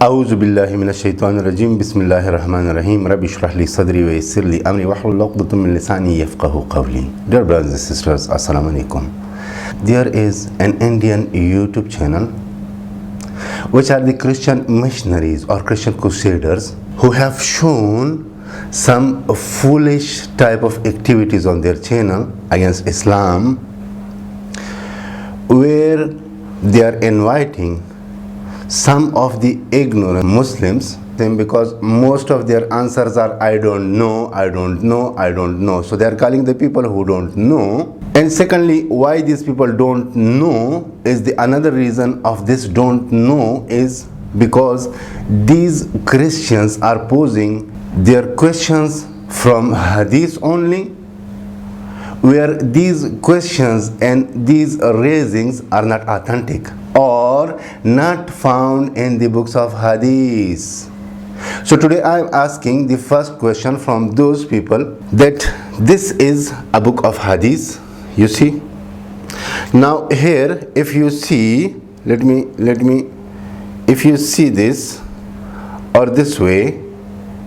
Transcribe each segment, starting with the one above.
أعوذ بالله من الشيطان الرجيم بسم الله الرحمن الرحيم رب اشرح لي صدري ويسر لي أمري واحلل عقدة من لساني يفقهوا قولي. Dear brothers and sisters, Assalamu alaikum. There is an Indian YouTube channel which are the Christian missionaries or Christian crusaders who have shown some foolish type of activities on their channel against Islam, where they are inviting some of the ignorant Muslims, because most of their answers are I don't know, I don't know, I don't know. So they are calling the people who don't know. And secondly, why these people don't know is the another reason of this don't know is because these Christians are posing their questions from hadith only, where these questions and these raisings are not authentic or not found in the books of hadith. So today I am asking the first question from those people that this is a book of hadith, you see. Now here, if you see, let me if you see this or this way,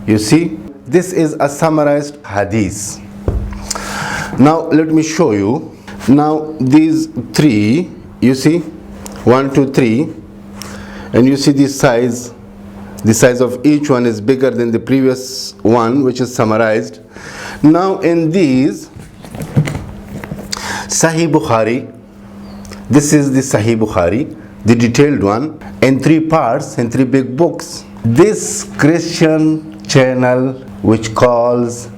you see this is a summarized hadith. Now let me show you. Now these three, you see, 1, 2, 3, and you see the size of each one is bigger than the previous one, which is summarized. Now in these Sahih Bukhari, this is the Sahih Bukhari, the detailed one, in 3 parts, in 3 big books. This Christian channel, which calls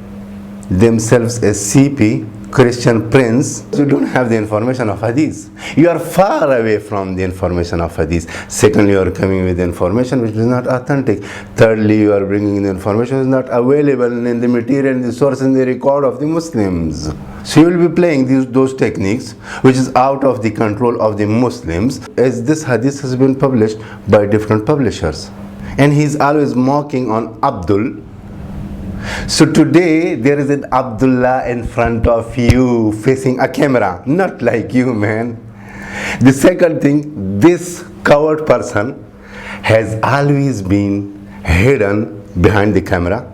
themselves a CP, Christian Prince, you don't have the information of hadith. You are far away from the information of hadith. Secondly, you are coming with information which is not authentic. Thirdly, you are bringing the information which is not available in the material, in the source, in the record of the Muslims. So you will be playing those techniques which is out of the control of the Muslims, as this hadith has been published by different publishers. And he is always mocking on Abdul. So today there is an Abdullah in front of you facing a camera, not like you, man. The second thing, this coward person has always been hidden behind the camera.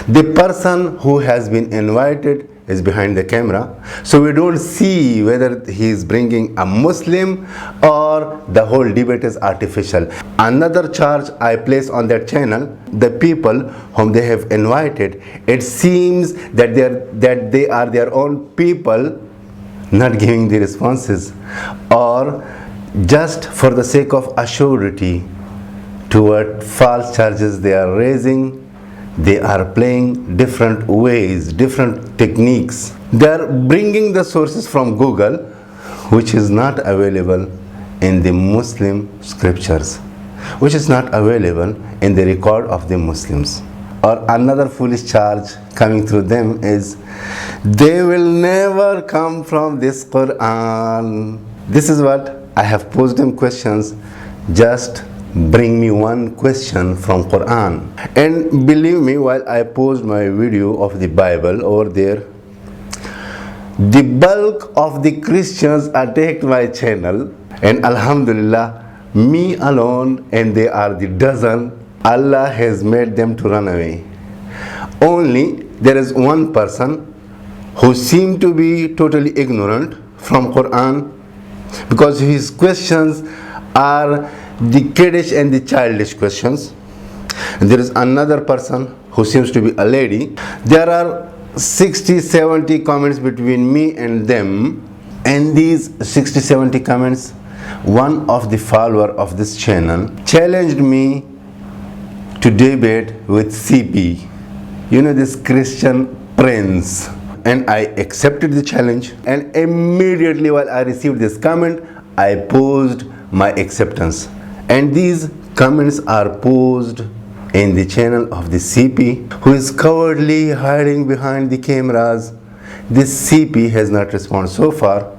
The person who has been invited is behind the camera, so we don't see whether he is bringing a Muslim or the whole debate is artificial. Another charge I place on that channel, the people whom they have invited, it seems that they are their own people not giving the responses, or just for the sake of assurity to what false charges they are raising, they are playing different ways, different techniques. They are bringing the sources from Google, which is not available in the Muslim scriptures, which is not available in the record of the Muslims. Or another foolish charge coming through them is they will never come from this Quran. This is what I have posed them questions. Just bring me one question from Quran. And believe me, while I posed my video of the Bible over there, the bulk of the Christians attacked my channel, and Alhamdulillah, me alone, and they are the dozen, Allah has made them to run away. Only there is one person who seemed to be totally ignorant from Quran, because his questions are the kiddish and the childish questions. And there is another person who seems to be a lady. There are 60-70 comments between me and them, and these 60-70 comments, one of the follower of this channel challenged me to debate with CP, you know, this Christian Prince, and I accepted the challenge. And immediately while I received this comment, I posed my acceptance. And these comments are posed in the channel of the CP, who is cowardly hiding behind the cameras. This CP has not responded so far,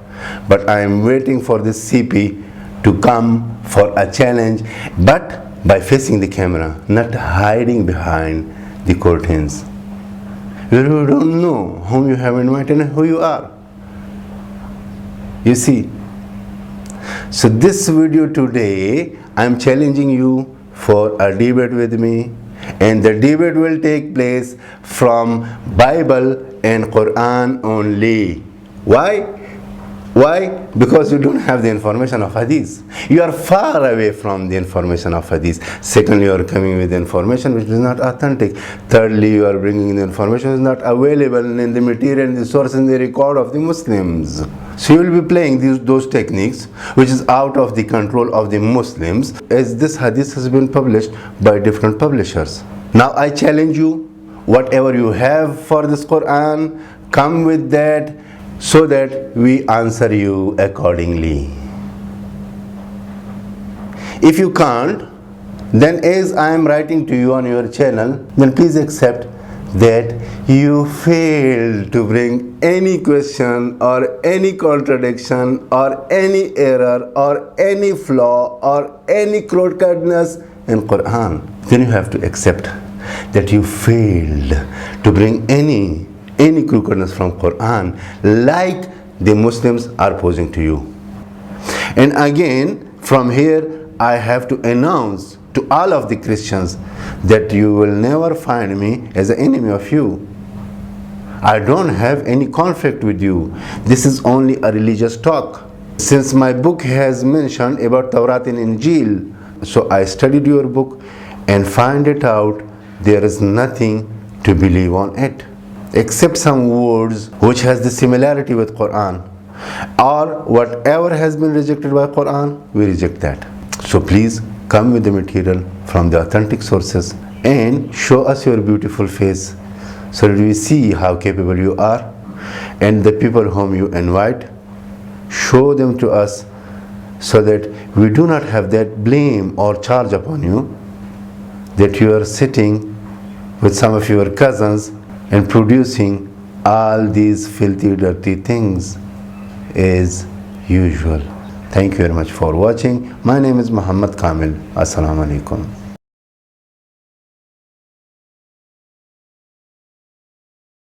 but I am waiting for this CP to come for a challenge, but by facing the camera, not hiding behind the curtains. You don't know whom you have invited and who you are. You see. So this video today, I am challenging you for a debate with me, and the debate will take place from Bible and Quran only. Why? Why? Because you don't have the information of Hadith. You are far away from the information of Hadith. Secondly, you are coming with information which is not authentic. Thirdly, you are bringing the information which is not available in the material, in the source, in the record of the Muslims. So you will be playing those techniques which is out of the control of the Muslims, as this Hadith has been published by different publishers. Now I challenge you, whatever you have for this Quran, come with that, so that we answer you accordingly. If you can't, then as I am writing to you on your channel, then please accept that you failed to bring any question or any contradiction or any error or any flaw or any crookedness in Quran. Then you have to accept that you failed to bring any crookedness from Quran like the Muslims are posing to you. And again, from here I have to announce to all of the Christians that you will never find me as an enemy of you. I don't have any conflict with you. This is only a religious talk. Since my book has mentioned about Tawrat and Injil, so I studied your book and find it out there is nothing to believe on it, except some words which has the similarity with Quran, or whatever has been rejected by Quran, we reject that. So please come with the material from the authentic sources and show us your beautiful face, so that we see how capable you are, and the people whom you invite, show them to us, so that we do not have that blame or charge upon you that you are sitting with some of your cousins and producing all these filthy, dirty things as usual. Thank you very much for watching. My name is Muhammad Kamil. Assalamu alaikum.